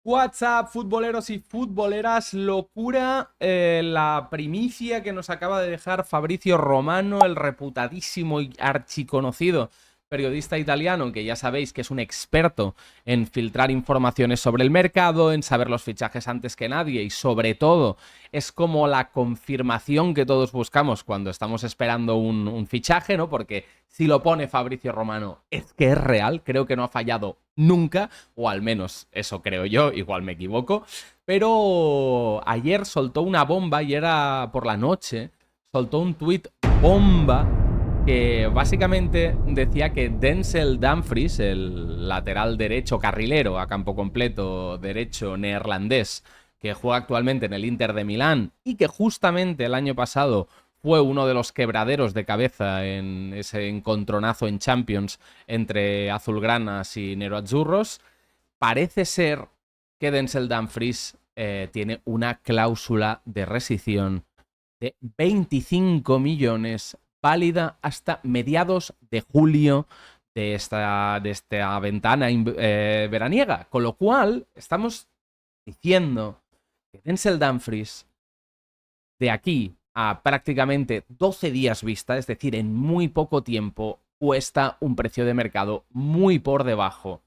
WhatsApp, futboleros y futboleras, locura la primicia que nos acaba de dejar Fabrizio Romano, el reputadísimo y archiconocido periodista italiano, que ya sabéis que es un experto en filtrar informaciones sobre el mercado, en saber los fichajes antes que nadie y sobre todo es como la confirmación que todos buscamos cuando estamos esperando un fichaje, ¿no? Porque si lo pone Fabrizio Romano es que es real, creo que no ha fallado nunca, o al menos eso creo yo, igual me equivoco, pero ayer soltó una bomba y era por la noche, soltó un tuit bomba que básicamente decía que Denzel Dumfries, el lateral derecho carrilero a campo completo derecho neerlandés, que juega actualmente en el Inter de Milán y que justamente el año pasado fue uno de los quebraderos de cabeza en ese encontronazo en Champions entre azulgranas y neroazzurros, parece ser que Denzel Dumfries tiene una cláusula de rescisión de 25 millones válida hasta mediados de julio de esta ventana veraniega. Con lo cual, estamos diciendo que Denzel Dumfries, de aquí a prácticamente 12 días vista, es decir, en muy poco tiempo, cuesta un precio de mercado muy por debajo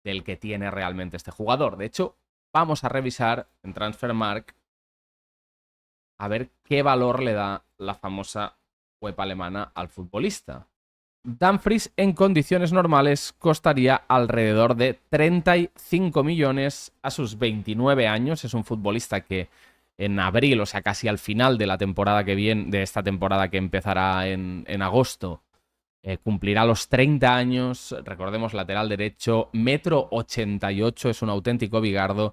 del que tiene realmente este jugador. De hecho, vamos a revisar en Transfermarkt a ver qué valor le da la famosa web alemana al futbolista. Dumfries en condiciones normales costaría alrededor de 35 millones a sus 29 años. Es un futbolista que en abril, o sea, casi al final de la temporada que viene, de esta temporada que empezará en agosto, cumplirá los 30 años. Recordemos, lateral derecho, 1,88 m, es un auténtico bigardo.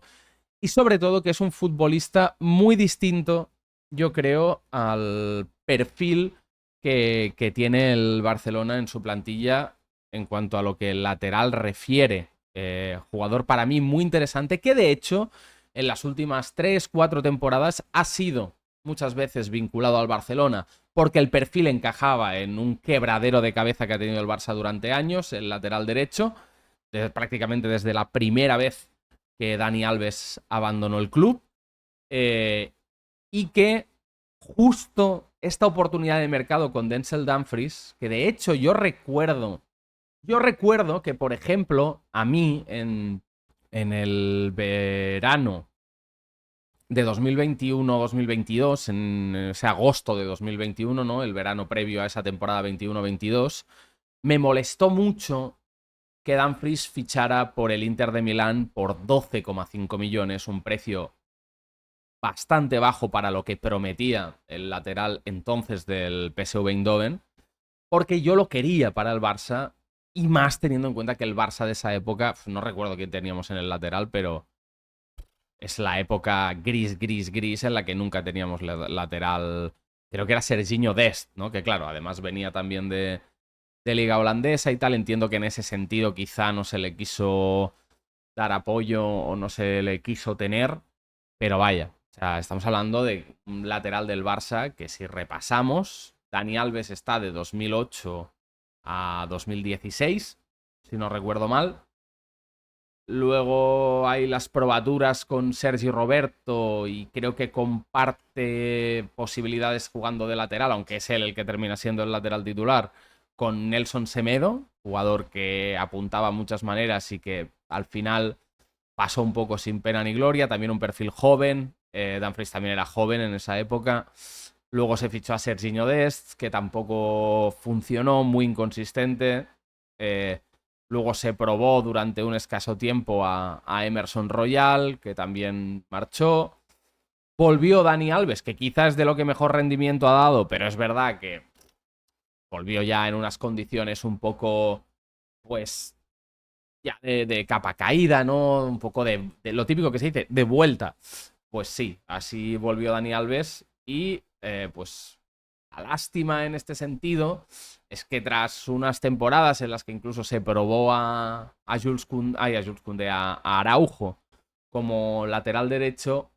Y sobre todo que es un futbolista muy distinto, yo creo, al perfil que tiene el Barcelona en su plantilla en cuanto a lo que el lateral refiere. Jugador para mí muy interesante que de hecho en las últimas 3, 4 temporadas ha sido muchas veces vinculado al Barcelona porque el perfil encajaba en un quebradero de cabeza que ha tenido el Barça durante años, el lateral derecho, prácticamente desde la primera vez que Dani Alves abandonó el club, y que justo esta oportunidad de mercado con Denzel Dumfries, que de hecho yo recuerdo que, por ejemplo, a mí en el verano de 2021-2022, en ese agosto de 2021, ¿no? El verano previo a esa temporada 21-22, me molestó mucho que Dumfries fichara por el Inter de Milán por 12,5 millones, un precio bastante bajo para lo que prometía el lateral entonces del PSV Eindhoven, porque yo lo quería para el Barça y más teniendo en cuenta que el Barça de esa época, no recuerdo quién teníamos en el lateral, pero es la época gris, gris, gris en la que nunca teníamos lateral. Creo que era Serginho Dest, ¿no? Que claro, además venía también de liga holandesa y tal. Entiendo que en ese sentido quizá no se le quiso dar apoyo o no se le quiso tener, pero vaya, o sea, estamos hablando de un lateral del Barça que si repasamos, Dani Alves está de 2008 a 2016, si no recuerdo mal. Luego hay las probaturas con Sergi Roberto y creo que comparte posibilidades jugando de lateral, aunque es él el que termina siendo el lateral titular, con Nelson Semedo, jugador que apuntaba muchas maneras y que al final pasó un poco sin pena ni gloria. También un perfil joven. Dumfries también era joven en esa época. Luego se fichó a Serginho Dest, que tampoco funcionó, muy inconsistente. Eh, Luego se probó durante un escaso tiempo a Emerson Royal, que también marchó. Volvió Dani Alves, que quizás es de lo que mejor rendimiento ha dado, pero es verdad que volvió ya en unas condiciones un poco, pues, ya de capa caída, ¿no? Un poco de lo típico que se dice, de vuelta. Pues sí, así volvió Dani Alves y pues la lástima en este sentido es que tras unas temporadas en las que incluso se probó a Jules Koundé, a Jules Koundé, a Araujo como lateral derecho,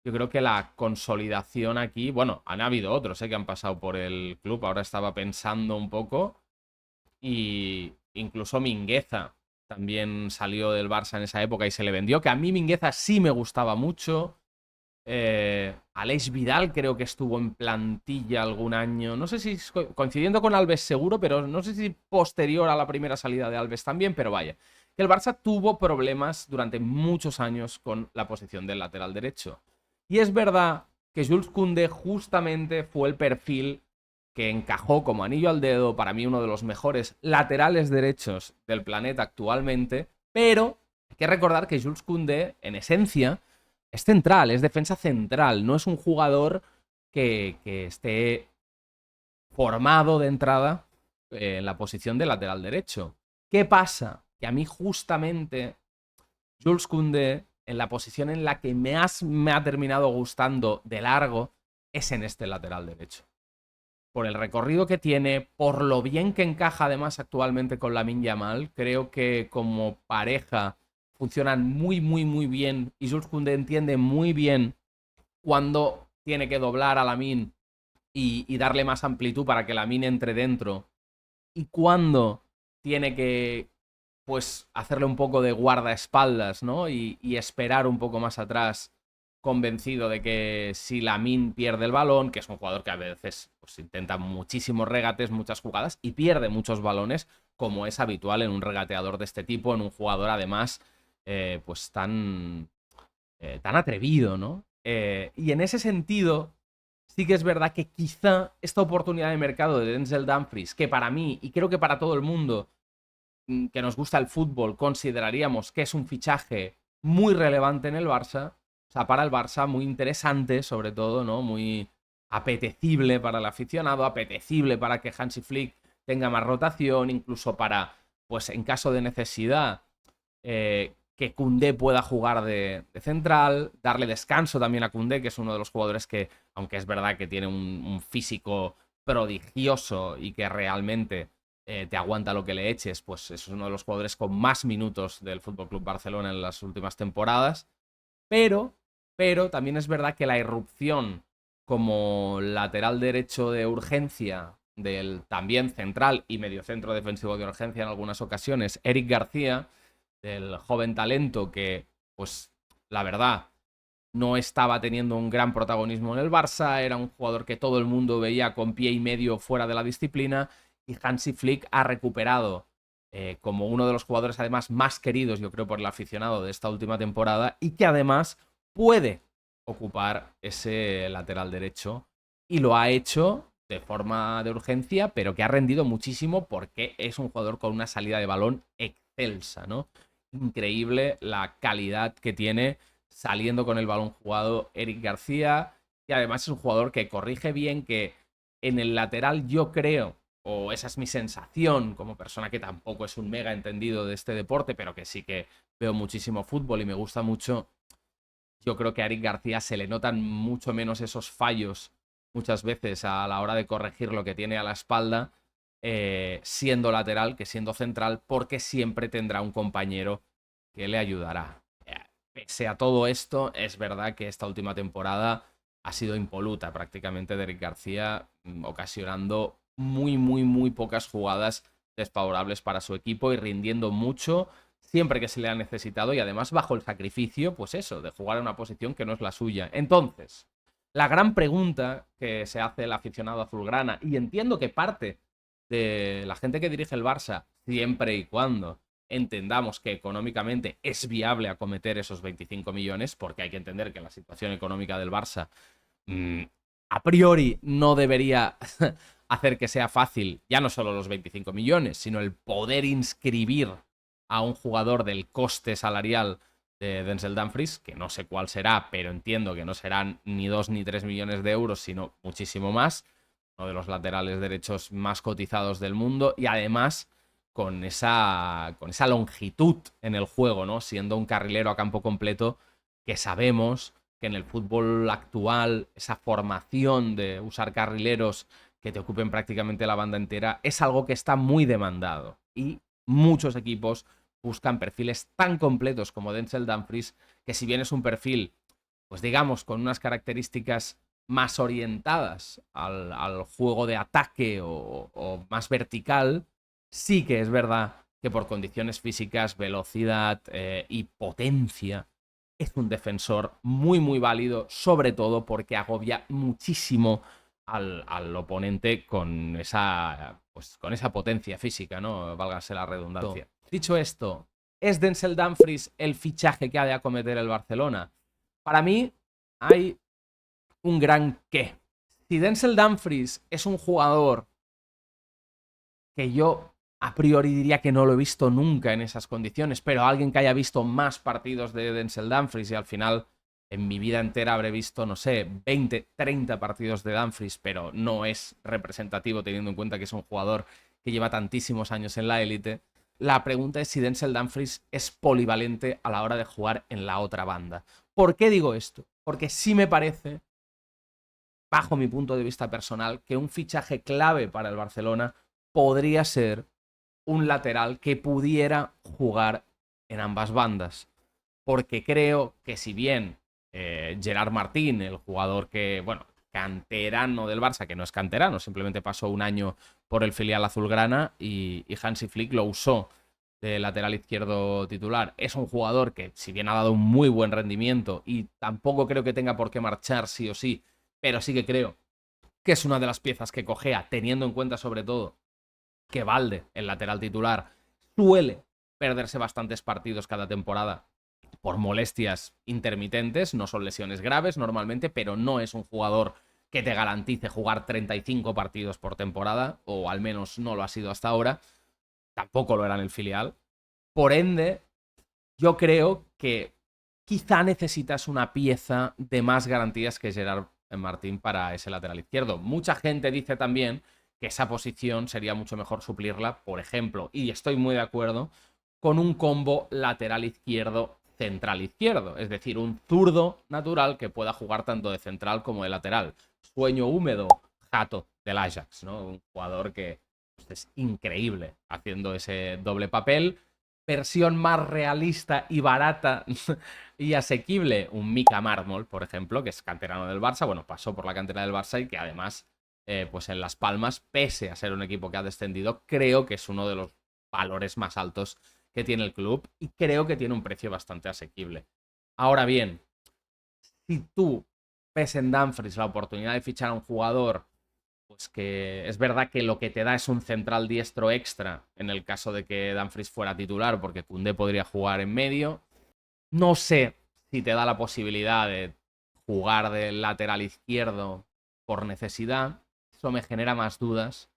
yo creo que la consolidación aquí, bueno, han habido otros que han pasado por el club, ahora estaba pensando un poco, y incluso Mingueza también salió del Barça en esa época y se le vendió, que a mí Mingueza sí me gustaba mucho. Aleix Vidal creo que estuvo en plantilla algún año. No sé si coincidiendo con Alves seguro, pero no sé si posterior a la primera salida de Alves también, pero vaya. Que el Barça tuvo problemas durante muchos años con la posición del lateral derecho. Y es verdad que Jules Koundé justamente fue el perfil que encajó como anillo al dedo, para mí uno de los mejores laterales derechos del planeta actualmente, pero hay que recordar que Jules Koundé, en esencia, es central, es defensa central, no es un jugador que esté formado de entrada en la posición de lateral derecho. ¿Qué pasa? Que a mí justamente Jules Koundé, en la posición en la que me ha terminado gustando de largo, es en este lateral derecho. Por el recorrido que tiene, por lo bien que encaja además actualmente con Lamine Yamal, creo que como pareja funcionan muy, muy, muy bien y Jules Koundé entiende muy bien cuando tiene que doblar a Lamine y darle más amplitud para que Lamine entre dentro y cuando tiene que pues hacerle un poco de guardaespaldas, ¿no? Y esperar un poco más atrás, convencido de que si Lamine pierde el balón, que es un jugador que a veces pues, intenta muchísimos regates, muchas jugadas y pierde muchos balones, como es habitual en un regateador de este tipo, en un jugador además pues tan atrevido, ¿no? Y en ese sentido, sí que es verdad que quizá esta oportunidad de mercado de Denzel Dumfries, que para mí y creo que para todo el mundo que nos gusta el fútbol, consideraríamos que es un fichaje muy relevante en el Barça, o sea, para el Barça muy interesante, sobre todo, ¿no? Muy apetecible para el aficionado, apetecible para que Hansi Flick tenga más rotación, incluso para, pues en caso de necesidad, que Koundé pueda jugar de central, darle descanso también a Koundé, que es uno de los jugadores que, aunque es verdad que tiene un físico prodigioso y que realmente te aguanta lo que le eches, pues es uno de los jugadores con más minutos del Fútbol Club Barcelona en las últimas temporadas. Pero, pero también es verdad que la irrupción como lateral derecho de urgencia del también central y mediocentro defensivo de urgencia en algunas ocasiones, Eric García, del joven talento que, pues, la verdad, no estaba teniendo un gran protagonismo en el Barça, era un jugador que todo el mundo veía con pie y medio fuera de la disciplina y Hansi Flick ha recuperado como uno de los jugadores además más queridos, yo creo, por el aficionado de esta última temporada y que además puede ocupar ese lateral derecho y lo ha hecho de forma de urgencia, pero que ha rendido muchísimo porque es un jugador con una salida de balón excelsa, ¿no? Increíble la calidad que tiene saliendo con el balón jugado Eric García, y además es un jugador que corrige bien, que en el lateral yo creo, o esa es mi sensación como persona que tampoco es un mega entendido de este deporte, pero que sí que veo muchísimo fútbol y me gusta mucho, yo creo que a Eric García se le notan mucho menos esos fallos muchas veces a la hora de corregir lo que tiene a la espalda, siendo lateral que siendo central, porque siempre tendrá un compañero que le ayudará. Pese a todo esto, es verdad que esta última temporada ha sido impoluta prácticamente de Eric García, ocasionando muy, muy, muy pocas jugadas desfavorables para su equipo y rindiendo mucho siempre que se le ha necesitado y además bajo el sacrificio, pues eso, de jugar en una posición que no es la suya. Entonces, la gran pregunta que se hace el aficionado azulgrana, y entiendo que parte de la gente que dirige el Barça, siempre y cuando entendamos que económicamente es viable acometer esos 25 millones, porque hay que entender que la situación económica del Barça a priori no debería hacer que sea fácil ya no solo los 25 millones, sino el poder inscribir a un jugador del coste salarial de Denzel Dumfries, que no sé cuál será, pero entiendo que no serán ni 2 ni 3 millones de euros, sino muchísimo más, uno de los laterales derechos más cotizados del mundo y además con esa longitud en el juego, ¿no? Siendo un carrilero a campo completo que sabemos que en el fútbol actual esa formación de usar carrileros que te ocupen prácticamente la banda entera es algo que está muy demandado y muchos equipos buscan perfiles tan completos como Denzel Dumfries, que si bien es un perfil, pues digamos, con unas características más orientadas al juego de ataque o más vertical, sí que es verdad que por condiciones físicas, velocidad y potencia es un defensor muy muy válido, sobre todo porque agobia muchísimo al oponente con esa, pues, con esa potencia física, ¿no? Válgase la redundancia. Dicho esto, ¿es Denzel Dumfries el fichaje que ha de acometer el Barcelona? Para mí hay un gran qué. Si Denzel Dumfries es un jugador que yo a priori diría que no lo he visto nunca en esas condiciones, pero alguien que haya visto más partidos de Denzel Dumfries, y al final en mi vida entera habré visto, no sé, 20, 30 partidos de Dumfries, pero no es representativo teniendo en cuenta que es un jugador que lleva tantísimos años en la élite. La pregunta es si Denzel Dumfries es polivalente a la hora de jugar en la otra banda. ¿Por qué digo esto? Porque sí me parece, bajo mi punto de vista personal, que un fichaje clave para el Barcelona podría ser un lateral que pudiera jugar en ambas bandas. Porque creo que si bien Gerard Martín, el jugador que, bueno, canterano del Barça, que no es canterano, simplemente pasó un año por el filial azulgrana y Hansi Flick lo usó de lateral izquierdo titular. Es un jugador que, si bien ha dado un muy buen rendimiento y tampoco creo que tenga por qué marchar sí o sí, pero sí que creo que es una de las piezas que cojea, teniendo en cuenta sobre todo que Balde, el lateral titular, suele perderse bastantes partidos cada temporada por molestias intermitentes, no son lesiones graves normalmente, pero no es un jugador que te garantice jugar 35 partidos por temporada, o al menos no lo ha sido hasta ahora, tampoco lo era en el filial. Por ende, yo creo que quizá necesitas una pieza de más garantías que Gerard Martín para ese lateral izquierdo. Mucha gente dice también que esa posición sería mucho mejor suplirla, por ejemplo, y estoy muy de acuerdo, con un combo lateral izquierdo, central izquierdo, es decir, un zurdo natural que pueda jugar tanto de central como de lateral. Sueño húmedo, Jato del Ajax, ¿no? Un jugador que pues, es increíble haciendo ese doble papel. Versión más realista y barata y asequible, un Mika Mármol, por ejemplo, que es canterano del Barça, bueno, pasó por la cantera del Barça y que además, pues en Las Palmas, pese a ser un equipo que ha descendido, creo que es uno de los valores más altos que tiene el club y creo que tiene un precio bastante asequible. Ahora bien, si tú ves en Dumfries la oportunidad de fichar a un jugador, pues que es verdad que lo que te da es un central diestro extra en el caso de que Dumfries fuera titular, porque Koundé podría jugar en medio. No sé si te da la posibilidad de jugar del lateral izquierdo por necesidad. Eso me genera más dudas.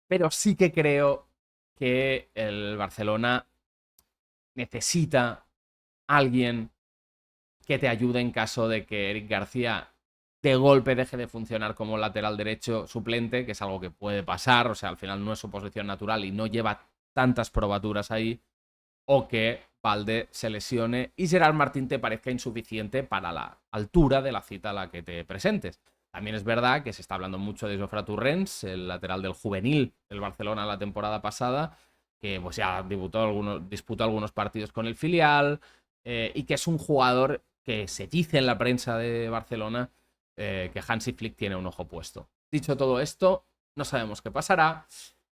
Pero sí que creo que el Barcelona necesita alguien que te ayude en caso de que Eric García de golpe deje de funcionar como lateral derecho suplente, que es algo que puede pasar, o sea, al final no es su posición natural y no lleva tantas probaturas ahí, o que Balde se lesione y Gerard Martín te parezca insuficiente para la altura de la cita a la que te presentes. También es verdad que se está hablando mucho de Jofre Torrents, el lateral del juvenil del Barcelona la temporada pasada, que pues ya disputó algunos partidos con el filial y que es un jugador que se dice en la prensa de Barcelona que Hansi Flick tiene un ojo puesto. Dicho todo esto, no sabemos qué pasará.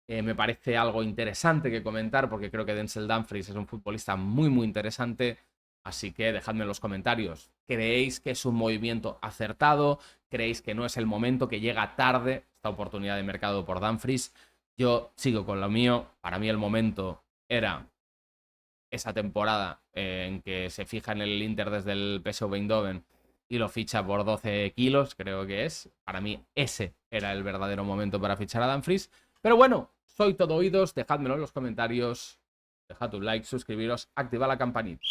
Me parece algo interesante que comentar porque creo que Denzel Dumfries es un futbolista muy muy interesante, así que dejadme en los comentarios. ¿Creéis que es un movimiento acertado? ¿Creéis que no es el momento, que llega tarde esta oportunidad de mercado por Dumfries? Yo sigo con lo mío. Para mí el momento era esa temporada en que se fija en el Inter desde el PSV Eindhoven y lo ficha por 12 kilos, creo que es. Para mí ese era el verdadero momento para fichar a Dumfries. Pero bueno, soy todo oídos, dejádmelo en los comentarios, dejad un like, suscribiros, activad la campanita.